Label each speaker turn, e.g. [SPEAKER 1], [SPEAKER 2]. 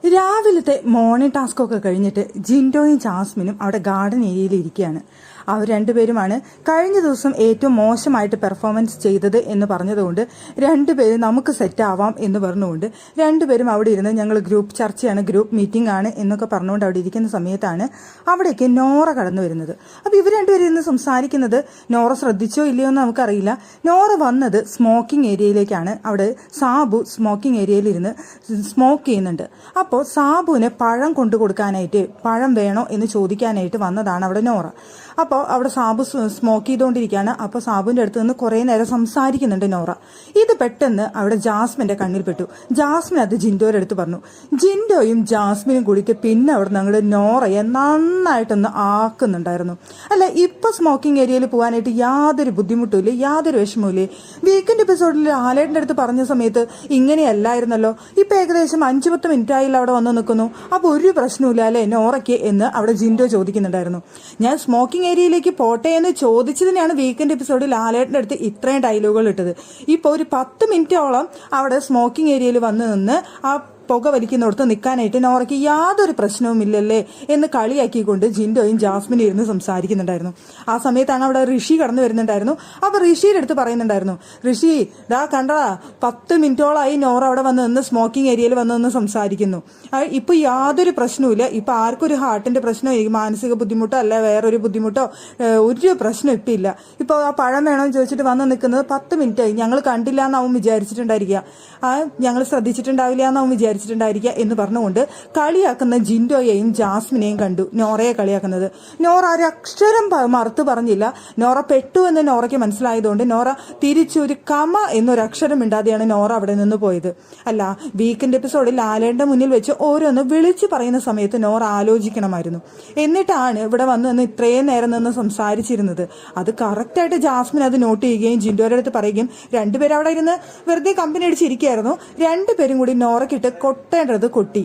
[SPEAKER 1] രാവിലത്തെ മോർണിംഗ് ടാസ്കൊക്കെ കഴിഞ്ഞിട്ട് ജിൻഡോയും ജാസ്മിനും അവിടെ ഗാർഡൻ ഏരിയയിൽ ഇരിക്കുകയാണ്. അവർ രണ്ടുപേരുമാണ് കഴിഞ്ഞ ദിവസം ഏറ്റവും മോശമായിട്ട് പെർഫോമൻസ് ചെയ്തത് എന്ന് പറഞ്ഞതുകൊണ്ട് രണ്ടുപേരും നമുക്ക് സെറ്റ് ആവാം എന്ന് പറഞ്ഞുകൊണ്ട് രണ്ടുപേരും അവിടെ ഇരുന്ന് ഞങ്ങൾ ഗ്രൂപ്പ് ചർച്ചയാണ്, ഗ്രൂപ്പ് മീറ്റിംഗ് ആണ് എന്നൊക്കെ പറഞ്ഞുകൊണ്ട് അവിടെ ഇരിക്കുന്ന സമയത്താണ് അവിടേക്ക് നോറ കടന്നു വരുന്നത്. അപ്പോൾ ഇവർ രണ്ടുപേരും ഇരുന്ന് സംസാരിക്കുന്നത് നോറ ശ്രദ്ധിച്ചോ ഇല്ലയോ എന്ന് നമുക്കറിയില്ല. നോറ വന്നത് സ്മോക്കിംഗ് ഏരിയയിലേക്കാണ്. അവിടെ സാബു സ്മോക്കിംഗ് ഏരിയയിൽ ഇരുന്ന് സ്മോക്ക് ചെയ്യുന്നുണ്ട്. അപ്പോൾ സാബുവിന് പഴം കൊണ്ടു കൊടുക്കാനായിട്ട്, പഴം വേണോ എന്ന് ചോദിക്കാനായിട്ട് വന്നതാണ് അവിടെ നോറ. അപ്പോൾ അവിടെ സാബു സ്മോക്ക് ചെയ്തുകൊണ്ടിരിക്കുകയാണ്. അപ്പോൾ സാബുവിൻ്റെ അടുത്ത് നിന്ന് കുറേ നേരം സംസാരിക്കുന്നുണ്ട് നോറ. ഇത് പെട്ടെന്ന് അവിടെ ജാസ്മിൻ്റെ കണ്ണിൽ പെട്ടു. ജാസ്മിൻ അത് ജിൻഡോയുടെ അടുത്ത് പറഞ്ഞു. ജിൻഡോയും ജാസ്മിനും കൂടിയിട്ട് പിന്നെ അവിടെ ഞങ്ങൾ നോറയെ നന്നായിട്ടൊന്ന് ആക്കുന്നുണ്ടായിരുന്നു. അല്ല, ഇപ്പോൾ സ്മോക്കിംഗ് ഏരിയയിൽ പോകാനായിട്ട് യാതൊരു ബുദ്ധിമുട്ടുമില്ല, യാതൊരു വിഷമവുമില്ലേ? വീക്കെൻഡ് എപ്പിസോഡിൽ ആലേട്ടൻ്റെ അടുത്ത് പറഞ്ഞ സമയത്ത് ഇങ്ങനെയല്ലായിരുന്നല്ലോ. ഇപ്പം ഏകദേശം 5-10 മിനിറ്റായില്ല അവിടെ വന്ന് നിൽക്കുന്നു. അപ്പോൾ ഒരു പ്രശ്നമില്ല അല്ലേ നോറയ്ക്ക് എന്ന് അവിടെ ജിൻഡോ ചോദിക്കുന്നുണ്ടായിരുന്നു. ഞാൻ സ്മോക്കിംഗ് ഏരിയയിലേക്ക് പോട്ടെ എന്ന് ചോദിച്ചതിനാണ് വീക്കെൻഡ് എപ്പിസോഡിൽ ലാലേട്ടൻ്റെ അടുത്ത് ഇത്രയും ഡയലോഗുകൾ ഇട്ടത്. ഇപ്പോൾ ഒരു 10 മിനിറ്റോളം അവിടെ സ്മോക്കിംഗ് ഏരിയയിൽ വന്ന് നിന്ന് ആ പുക വലിക്കുന്നിടത്ത് നിൽക്കാനായിട്ട് നോറയ്ക്ക് യാതൊരു പ്രശ്നവുമില്ലല്ലേ എന്ന് കളിയാക്കിക്കൊണ്ട് ജിൻഡോയും ജാസ്മിനും ഇരുന്ന് സംസാരിക്കുന്നുണ്ടായിരുന്നു. ആ സമയത്താണ് അവിടെ ഋഷി കടന്നു വരുന്നുണ്ടായിരുന്നു. അപ്പോൾ ഋഷിയുടെ അടുത്ത് പറയുന്നുണ്ടായിരുന്നു, ഋഷി ദാ കണ്ടടാ, 10 മിനിറ്റോളായി നോറ അവിടെ വന്ന് നിന്ന് സ്മോക്കിംഗ് ഏരിയയിൽ വന്ന് നിന്ന് സംസാരിക്കുന്നു. ഇപ്പോൾ യാതൊരു പ്രശ്നവുമില്ല. ഇപ്പോൾ ആർക്കും ഒരു ഹാർട്ടിൻ്റെ പ്രശ്നമോ മാനസിക ബുദ്ധിമുട്ടോ അല്ല വേറൊരു ബുദ്ധിമുട്ടോ ഒരു പ്രശ്നം ഇപ്പം ഇല്ല. ഇപ്പോൾ ആ പഴം വേണമെന്ന് ചോദിച്ചിട്ട് വന്ന് നിൽക്കുന്നത് 10 മിനിറ്റായി. ഞങ്ങൾ കണ്ടില്ല എന്നാവും വിചാരിച്ചിട്ടുണ്ടായിരിക്കുക, ഞങ്ങൾ ശ്രദ്ധിച്ചിട്ടുണ്ടാവില്ല എന്നാവും വിചാരിച്ചിട്ടുണ്ടായിരിക്കുക എന്ന് പറഞ്ഞുകൊണ്ട് കളിയാക്കുന്ന ജിൻഡോയെയും ജാസ്മിനെയും കണ്ടു. നോറയെ കളിയാക്കുന്നത്. നോറ ഒരു അക്ഷരം മറുത്ത് പറഞ്ഞില്ല. നോറ പെട്ടു എന്ന് നോറയ്ക്ക് മനസ്സിലായതുകൊണ്ട് നോറ തിരിച്ചൊരു കമ എന്നൊരക്ഷരം മിണ്ടാതെയാണ് നോറ അവിടെ നിന്ന് പോയത്. അല്ല, വീക്കെൻഡ് എപ്പിസോഡിൽ ലാലേട്ടൻ്റെ മുന്നിൽ വെച്ച് ഓരോന്ന് വിളിച്ചു പറയുന്ന സമയത്ത് നോറ ആലോചിക്കണമായിരുന്നു. എന്നിട്ടാണ് ഇവിടെ വന്ന് ഇത്രയും നേരം നിന്ന് സംസാരിച്ചിരുന്നത്. അത് കറക്റ്റായിട്ട് ജാസ്മിൻ അത് നോട്ട് ചെയ്യുകയും ജിൻഡോയുടെ അടുത്ത് പറയുകയും രണ്ടുപേരും അവിടെ ഇരുന്ന് വെറുതെ കമ്പനി അടിച്ചിരിക്കുകയായിരുന്നു. രണ്ടുപേരും കൂടി നോറയ്ക്കിട്ട് കൊട്ടേണ്ടത് കൊട്ടി.